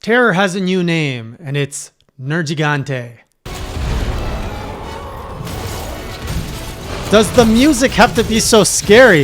Terror has a new name, and it's Nergigante. Does the music have to be so scary?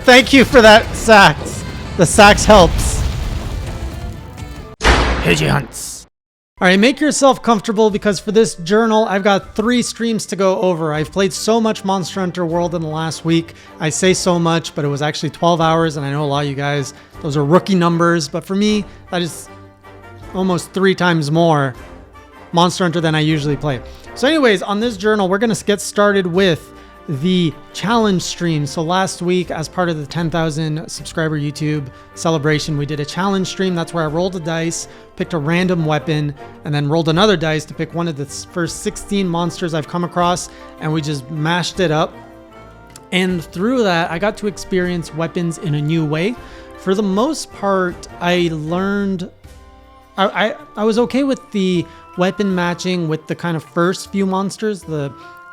Thank you for that sax. The sax helps. Pigeons. All right, make yourself comfortable because for this journal, I've got 3 streams to go over. I've played so much Monster Hunter World in the last week. I say so much, but it was actually 12 hours, and I know a lot of you guys, those are rookie numbers, but for me, that is almost 3 times more Monster Hunter than I usually play. So anyways, on this journal, we're going to get started with the challenge stream. So last week, as part of the 10,000 subscriber YouTube celebration, we did a challenge stream. That's where I rolled a dice, picked a random weapon, and then rolled another dice to pick one of the first 16 monsters I've come across, and we just mashed it up. And through that, I got to experience weapons in a new way. For the most part, I learned I was okay with the weapon matching with the kind of first few monsters.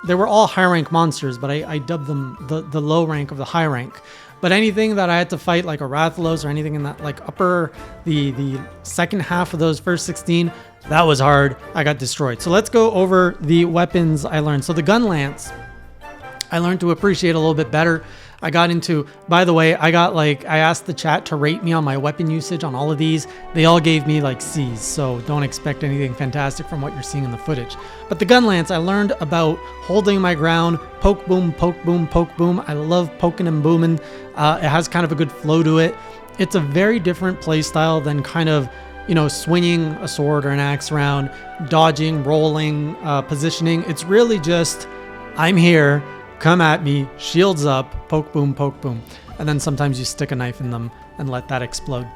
They were all high rank monsters, but I dubbed them the low rank of the high rank. But anything that I had to fight, like a Rathalos or anything in that like the second half of those first 16, that was hard. I got destroyed. So let's go over the weapons I learned. So the gun lance, I learned to appreciate a little bit better. I got into, by the way, I asked the chat to rate me on my weapon usage on all of these. They all gave me like C's, so don't expect anything fantastic from what you're seeing in the footage. But the gun lance, I learned about holding my ground, poke, boom, poke, boom, poke, boom. I love poking and booming. It has kind of a good flow to it. It's a very different play style than kind of, swinging a sword or an axe around, dodging, rolling, positioning. It's really just, I'm here. Come at me, shields up, poke, boom, and then sometimes you stick a knife in them and let that explode.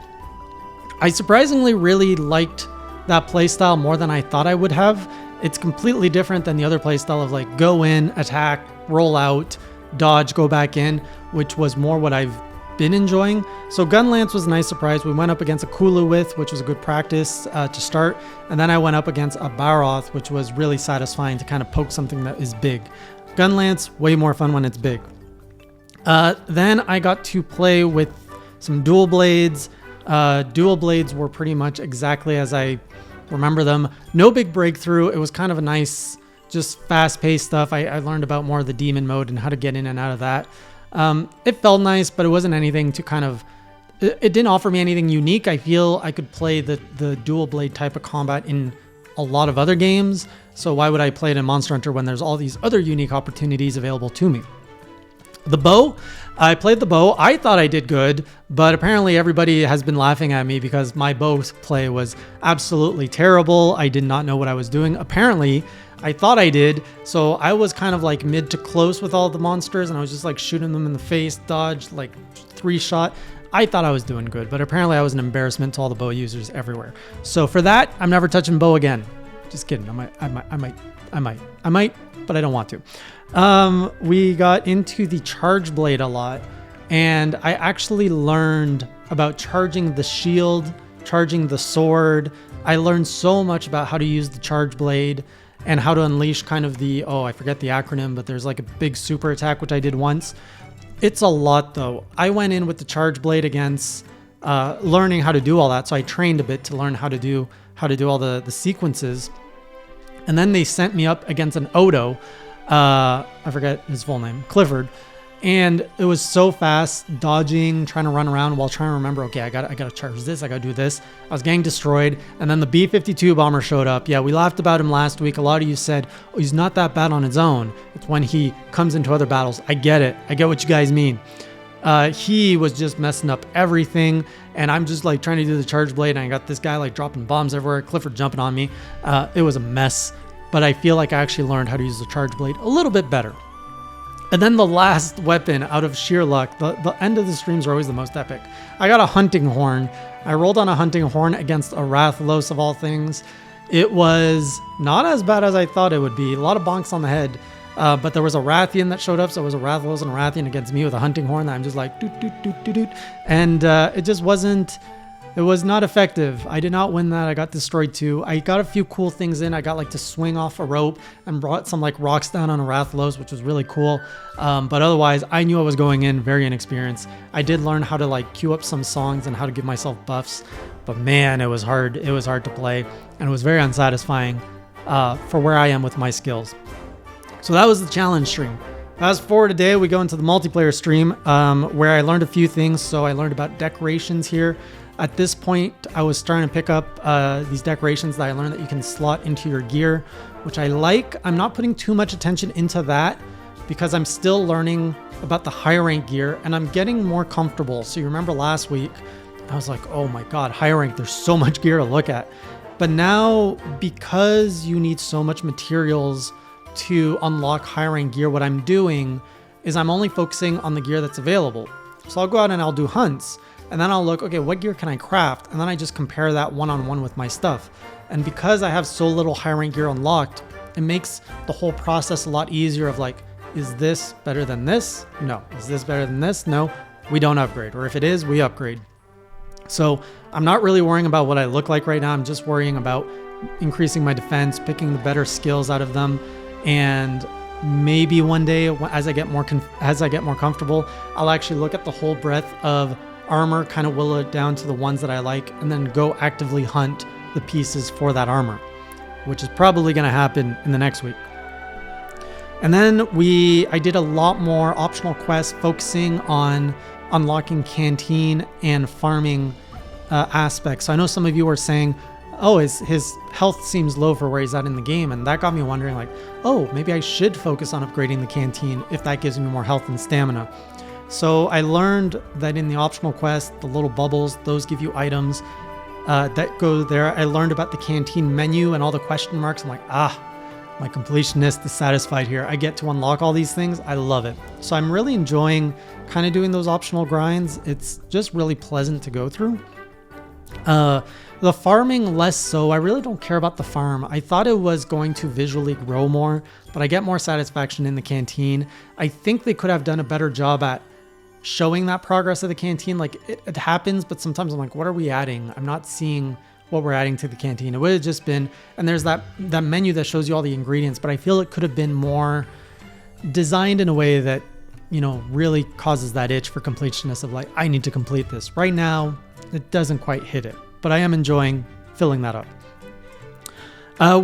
I surprisingly really liked that playstyle more than I thought I would have. It's completely different than the other playstyle of like go in, attack, roll out, dodge, go back in, which was more what I've been enjoying. So Gun Lance was a nice surprise. We went up against a Kulawith, which was a good practice to start, and then I went up against a Baroth, which was really satisfying to kind of poke something that is big. Gun Lance, way more fun when it's big. Then I got to play with some dual blades. Dual blades were pretty much exactly as I remember them. No big breakthrough. It was kind of a nice, just fast-paced stuff. I learned about more of the demon mode and how to get in and out of that. It felt nice, but it wasn't anything to kind of... It didn't offer me anything unique. I feel I could play the dual blade type of combat in a lot of other games, so why would I play it in Monster Hunter when there's all these other unique opportunities available to me? The bow, I played the bow. I thought I did good, but apparently everybody has been laughing at me because my bow play was absolutely terrible. I did not know what I was doing. Apparently, I thought I did, so I was kind of like mid to close with all the monsters, and I was just like shooting them in the face, dodge, like 3-shot. I thought I was doing good, but apparently I was an embarrassment to all the bow users everywhere. So for that, I'm never touching bow again. Just kidding. I might, but I don't want to. We got into the charge blade a lot, and I actually learned about charging the shield, charging the sword. I learned so much about how to use the charge blade and how to unleash kind of the, I forget the acronym, but there's like a big super attack, which I did once. It's a lot though. I went in with the charge blade against learning how to do all that. So I trained a bit to learn how to do all the sequences. And then they sent me up against an Odo. I forget his full name, Clifford. And it was so fast, dodging, trying to run around while trying to remember, okay, I gotta charge this, I gotta do this. I was getting destroyed. And then the B-52 bomber showed up. Yeah, we laughed about him last week. A lot of you said, oh, he's not that bad on his own. It's when he comes into other battles. I get it. I get what you guys mean. He was just messing up everything. And I'm just like trying to do the charge blade. And I got this guy like dropping bombs everywhere. Clifford jumping on me. It was a mess. But I feel like I actually learned how to use the charge blade a little bit better. And then the last weapon, out of sheer luck, the end of the streams are always the most epic. I got a hunting horn. I rolled on a hunting horn against a Rathalos of all things. It was not as bad as I thought it would be. A lot of bonks on the head. But there was a Rathian that showed up, so it was a Rathalos and a Rathian against me with a hunting horn that I'm just like, doot, doot, doot, doot, doot. And it just wasn't It was not effective. I did not win that. I got destroyed too. I got a few cool things in. I got like to swing off a rope and brought some like rocks down on a Rathalos, which was really cool. But otherwise, I knew I was going in very inexperienced. I did learn how to like queue up some songs and how to give myself buffs. But man, it was hard. It was hard to play, and it was very unsatisfying for where I am with my skills. So that was the challenge stream. Fast forward today, we go into the multiplayer stream where I learned a few things. So I learned about decorations here. At this point, I was starting to pick up these decorations that I learned that you can slot into your gear, which I like. I'm not putting too much attention into that because I'm still learning about the high rank gear and I'm getting more comfortable. So you remember last week, I was like, oh my God, high rank, there's so much gear to look at. But now, because you need so much materials to unlock high rank gear, what I'm doing is I'm only focusing on the gear that's available. So I'll go out and I'll do hunts. And then I'll look, okay, what gear can I craft? And then I just compare that one-on-one with my stuff. And because I have so little high rank gear unlocked, it makes the whole process a lot easier of like, is this better than this? No. Is this better than this? No. We don't upgrade. Or if it is, we upgrade. So I'm not really worrying about what I look like right now. I'm just worrying about increasing my defense, picking the better skills out of them. And maybe one day as I get more comfortable, I'll actually look at the whole breadth of armor, kind of whittle it down to the ones that I like, and then go actively hunt the pieces for that armor, which is probably going to happen in the next week. And then I did a lot more optional quests focusing on unlocking canteen and farming aspects. So I know some of you are saying, oh, his health seems low for where he's at in the game, and that got me wondering like, oh, maybe I should focus on upgrading the canteen if that gives me more health and stamina. So I learned that in the optional quest, the little bubbles, those give you items that go there. I learned about the canteen menu and all the question marks. I'm like, my completionist is satisfied here. I get to unlock all these things. I love it. So I'm really enjoying kind of doing those optional grinds. It's just really pleasant to go through. The farming, less so. I really don't care about the farm. I thought it was going to visually grow more, but I get more satisfaction in the canteen. I think they could have done a better job at showing that progress of the canteen. Like it happens, but sometimes I'm like, what are we adding? I'm not seeing what we're adding to the canteen. It would have just been, and there's that menu that shows you all the ingredients, but I feel it could have been more designed in a way that, you know, really causes that itch for completionists of like, I need to complete this. Right now, it doesn't quite hit it, but I am enjoying filling that up.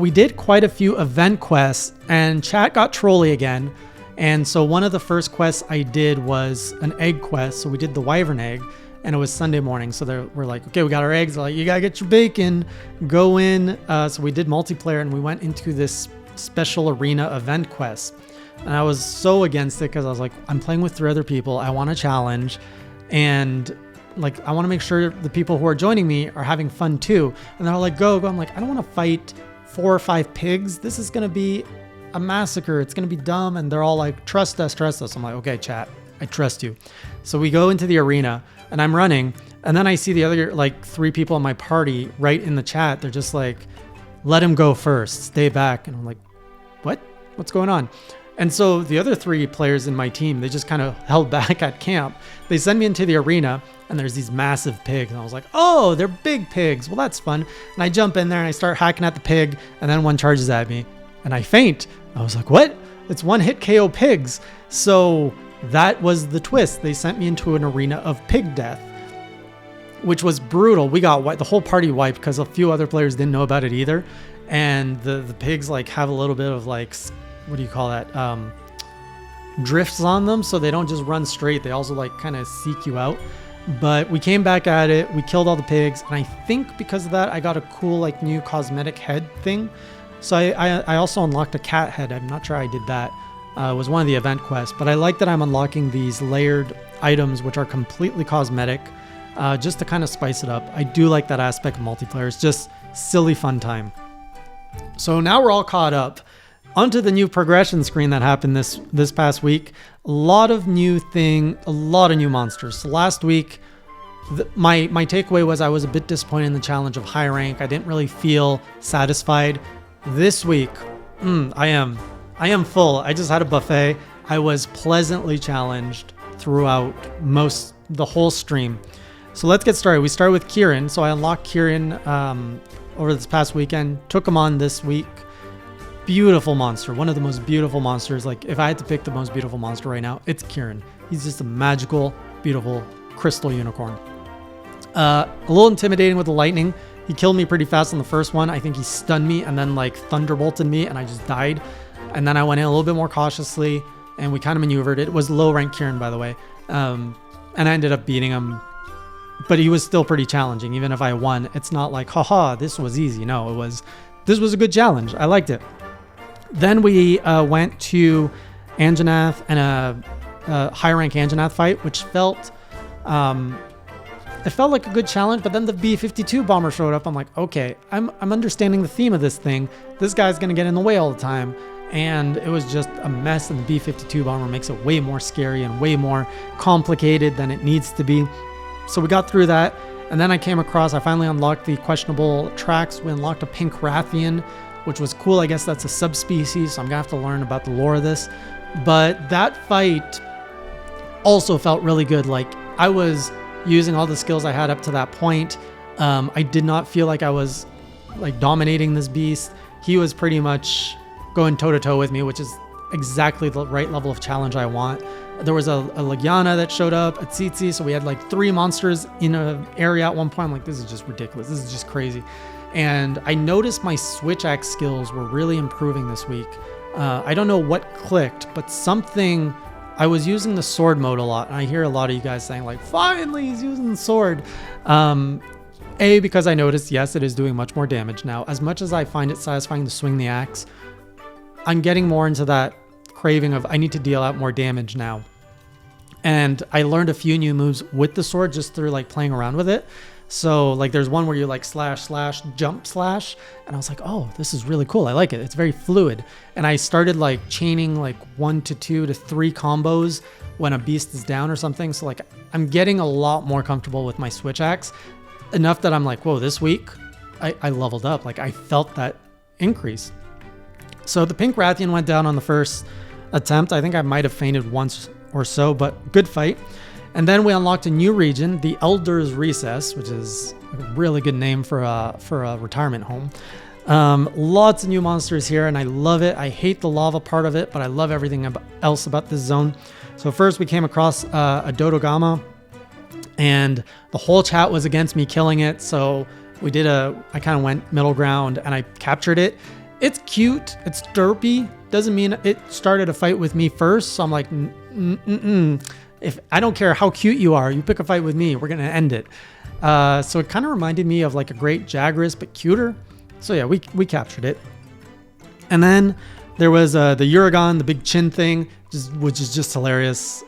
We did quite a few event quests and chat got trolly again. And so one of the first quests I did was an egg quest. So we did the wyvern egg and it was Sunday morning. So we're like, okay, we got our eggs. They're like, you gotta get your bacon, go in. So we did multiplayer and we went into this special arena event quest. And I was so against it because I was like, I'm playing with 3 other people. I want a challenge. And like, I want to make sure the people who are joining me are having fun too. And they're all like, go. I'm like, I don't want to fight 4 or 5 pigs. This is going to be a massacre. It's going to be dumb. And they're all like, trust us, trust us. I'm like, okay, chat, I trust you. So we go into the arena and I'm running. And then I see the other like 3 people in my party right in the chat. They're just like, let him go first, stay back. And I'm like, what's going on? And so the other 3 players in my team, they just kind of held back at camp. They send me into the arena and there's these massive pigs. And I was like, oh, they're big pigs. Well, that's fun. And I jump in there and I start hacking at the pig. And then one charges at me and I faint. I was like, what? It's one hit KO pigs. So that was the twist. They sent me into an arena of pig death, which was brutal. We got the whole party wiped because a few other players didn't know about it either. And the pigs like have a little bit of like, what do you call that? Drifts on them. So they don't just run straight. They also like kind of seek you out. But we came back at it. We killed all the pigs. And I think because of that, I got a cool like new cosmetic head thing. So I also unlocked a cat head. I'm not sure I did that. It was one of the event quests. But I like that I'm unlocking these layered items, which are completely cosmetic, just to kind of spice it up. I do like that aspect of multiplayer. It's just silly fun time. So now we're all caught up. Onto the new progression screen that happened this past week. A lot of new monsters. So last week, my takeaway was I was a bit disappointed in the challenge of high rank. I didn't really feel satisfied. This week, I am full. I just had a buffet. I was pleasantly challenged throughout the whole stream. So let's get started. We start with Kieran. So I unlocked Kieran over this past weekend, took him on this week. Beautiful monster, one of the most beautiful monsters. Like if I had to pick the most beautiful monster right now, it's Kieran. He's just a magical, beautiful crystal unicorn. A little intimidating with the lightning. He killed me pretty fast on the first one. I think he stunned me and then like thunderbolted me and I just died. And then I went in a little bit more cautiously and we kind of maneuvered it. It was low rank Kieran, by the way. And I ended up beating him, but he was still pretty challenging. Even if I won, it's not like, haha, this was easy. No, this was a good challenge. I liked it. Then we went to Anjanath and a high rank Anjanath fight, which felt, it felt like a good challenge, but then the B-52 bomber showed up. I'm like, okay, I'm understanding the theme of this thing. This guy's going to get in the way all the time. And it was just a mess, and the B-52 bomber makes it way more scary and way more complicated than it needs to be. So we got through that, and then I finally unlocked the questionable tracks. We unlocked a pink Rathian, which was cool. I guess that's a subspecies, so I'm going to have to learn about the lore of this. But that fight also felt really good. Like, I was using all the skills I had up to that point. I did not feel like I was like dominating this beast. He was pretty much going toe-to-toe with me, which is exactly the right level of challenge I want. There was a Legiana that showed up, a Tsitsi, so we had like 3 monsters in an area at one point. I'm like, this is just ridiculous. This is just crazy. And I noticed my switch axe skills were really improving this week. I don't know what clicked, but something... I was using the sword mode a lot, and I hear a lot of you guys saying like, finally he's using the sword. Because I noticed, yes, it is doing much more damage now. As much as I find it satisfying to swing the axe, I'm getting more into that craving of I need to deal out more damage now. And I learned a few new moves with the sword just through like playing around with it. So like there's one where you like slash, jump, slash. And I was like, oh, this is really cool. I like it. It's very fluid. And I started like chaining like 1 to 2 to 3 combos when a beast is down or something. So like I'm getting a lot more comfortable with my switch axe, enough that I'm like, whoa, this week I leveled up. Like I felt that increase. So the pink Rathian went down on the first attempt. I think I might have fainted once or so, but good fight. And then we unlocked a new region, the Elder's Recess, which is a really good name for a retirement home. Lots of new monsters here, and I love it. I hate the lava part of it, but I love everything else about this zone. So first we came across a Dodogama, and the whole chat was against me killing it. So I kind of went middle ground, and I captured it. It's cute. It's derpy. Doesn't mean it started a fight with me first. So I'm like, if I don't care how cute you are, you pick a fight with me, we're going to end it. So it kind of reminded me of like a great Jagras, but cuter. So yeah, we captured it. And then there was the Uragon, the big chin thing, which is just hilarious.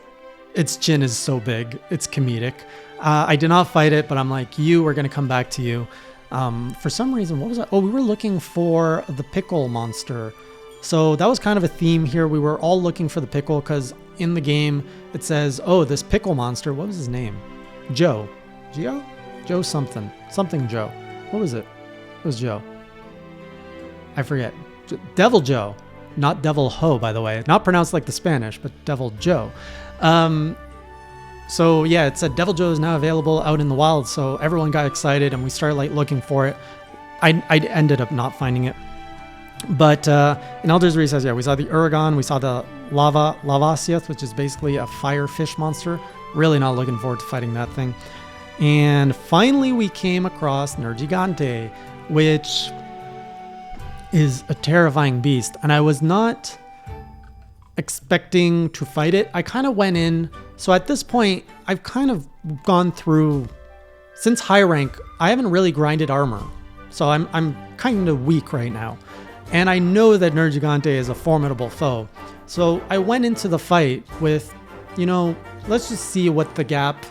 Its chin is so big. It's comedic. I did not fight it, but I'm like, we're going to come back to you. For some reason, what was that? Oh, we were looking for the pickle monster. So that was kind of a theme here. We were all looking for the pickle because in the game it says, oh, this pickle monster. What was his name? Joe. Joe something. Something Joe. What was it? It was Joe. I forget. Devil Joe. Not Devil Ho, by the way. Not pronounced like the Spanish, but Devil Joe. So yeah, it said Devil Joe is now available out in the wild. So everyone got excited and we started like looking for it. I ended up not finding it. But in Elder's Recess, yeah, we saw the Uragon, we saw the Lavasiath, which is basically a fire fish monster. Really not looking forward to fighting that thing. And finally we came across Nergigante, which is a terrifying beast. And I was not expecting to fight it. I kind of went in. So at this point, I've kind of gone through, since high rank, I haven't really grinded armor. So I'm kind of weak right now. And I know that Nergigante is a formidable foe. So I went into the fight with, let's just see what the gap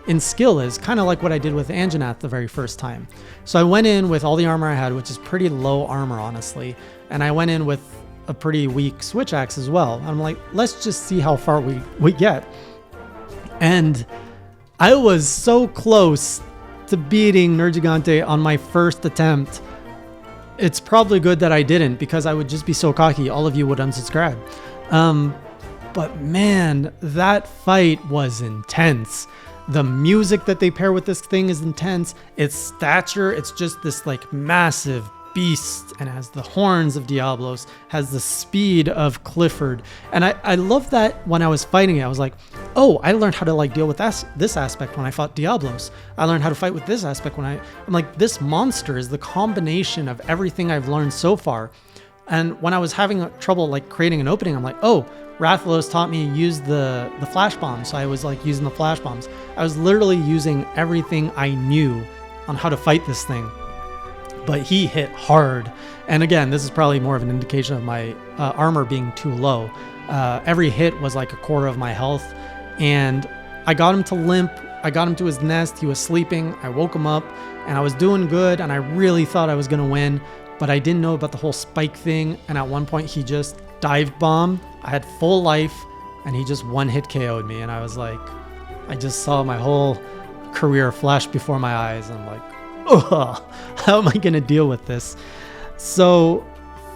in skill is, kind of like what I did with Anjanath the very first time. So I went in with all the armor I had, which is pretty low armor, honestly. And I went in with a pretty weak switch axe as well. I'm like, let's just see how far we get. And I was so close to beating Nergigante on my first attempt. It's probably good that I didn't, because I would just be so cocky. All of you would unsubscribe. But man, that fight was intense. The music that they pair with this thing is intense. Its stature, it's just this like massive beast, and has the horns of Diablos, has the speed of Clifford. And I love that when I was fighting it, I was like, oh, I learned how to like deal with this aspect when I fought Diablos. I learned how to fight with this aspect when I'm like, this monster is the combination of everything I've learned so far. And when I was having trouble like creating an opening, I'm like, oh, Rathalos taught me to use the flash bombs. So I was like using the flash bombs. I was literally using everything I knew on how to fight this thing. But he hit hard. And again, this is probably more of an indication of my armor being too low. Every hit was like a quarter of my health. And I got him to limp. I got him to his nest. He was sleeping. I woke him up and I was doing good. And I really thought I was going to win. But I didn't know about the whole spike thing. And at one point he just dive bombed. I had full life and he just one hit KO'd me. And I was like, I just saw my whole career flash before my eyes. I'm like, ugh, how am I going to deal with this? So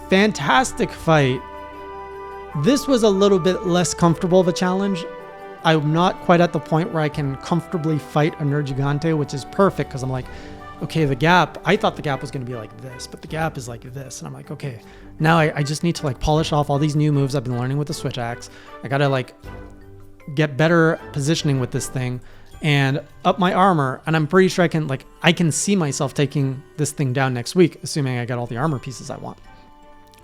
fantastic fight. This was a little bit less comfortable of a challenge. I'm not quite at the point where I can comfortably fight a Nergigante, which is perfect because I'm like, okay, the gap, I thought the gap was going to be like this, but the gap is like this. And I'm like, okay, now I just need to like polish off all these new moves I've been learning with the switch axe. I got to like get better positioning with this thing and up my armor. And I'm pretty sure I can see myself taking this thing down next week, assuming I get all the armor pieces I want.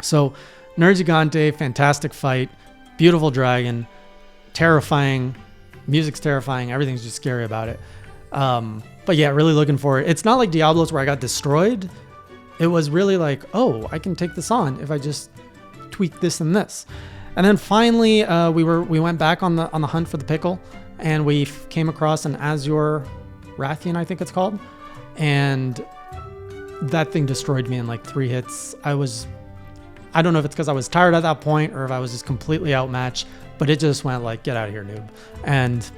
So Nergigante, fantastic fight, beautiful dragon, terrifying, music's terrifying. Everything's just scary about it. But yeah, really looking for it. It's not like Diablos where I got destroyed. It was really like, oh, I can take this on if I just tweak this and this. And then finally, we went back on the hunt for the pickle, and we came across an Azure Rathian, I think it's called, and that thing destroyed me in like 3 hits. I don't know if it's because I was tired at that point or if I was just completely outmatched, but it just went like, get out of here, noob. And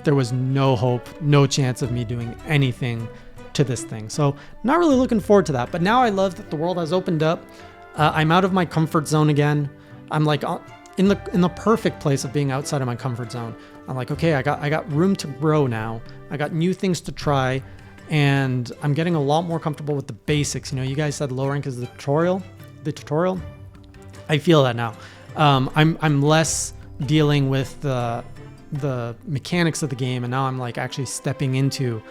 there was no hope, no chance of me doing anything to this thing. So not really looking forward to that. But now I love that the world has opened up. I'm out of my comfort zone again. I'm like in the perfect place of being outside of my comfort zone. I'm like, okay, I got room to grow now. I got new things to try, and I'm getting a lot more comfortable with the basics. You know, you guys said low rank is the tutorial. I feel that now. I'm less dealing with the mechanics of the game, and now I'm like actually stepping into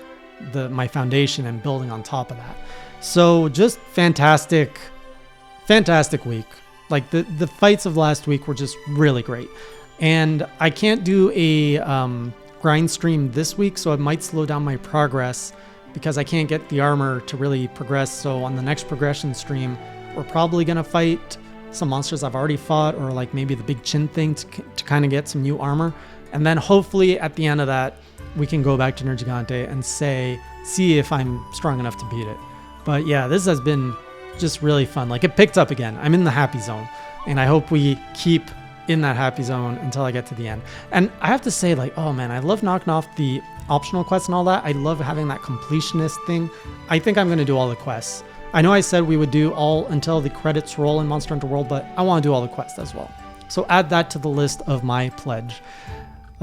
my foundation and building on top of that. So just fantastic week. Like the fights of last week were just really great, and I can't do a grind stream this week, so it might slow down my progress because I can't get the armor to really progress. So on the next progression stream, we're probably gonna fight some monsters I've already fought, or like maybe the big chin thing to kind of get some new armor. And then hopefully at the end of that, we can go back to Nergigante and see if I'm strong enough to beat it. But yeah, this has been just really fun. Like, it picked up again. I'm in the happy zone, and I hope we keep in that happy zone until I get to the end. And I have to say, like, oh man, I love knocking off the optional quests and all that. I love having that completionist thing. I think I'm going to do all the quests. I know I said we would do all until the credits roll in Monster Hunter World, but I want to do all the quests as well. So add that to the list of my pledge.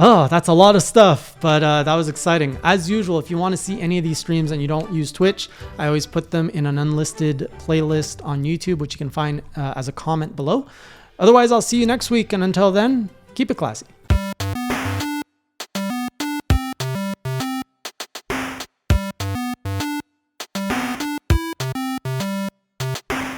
Oh, that's a lot of stuff, but that was exciting. As usual, if you want to see any of these streams and you don't use Twitch, I always put them in an unlisted playlist on YouTube, which you can find as a comment below. Otherwise, I'll see you next week, and until then, keep it classy.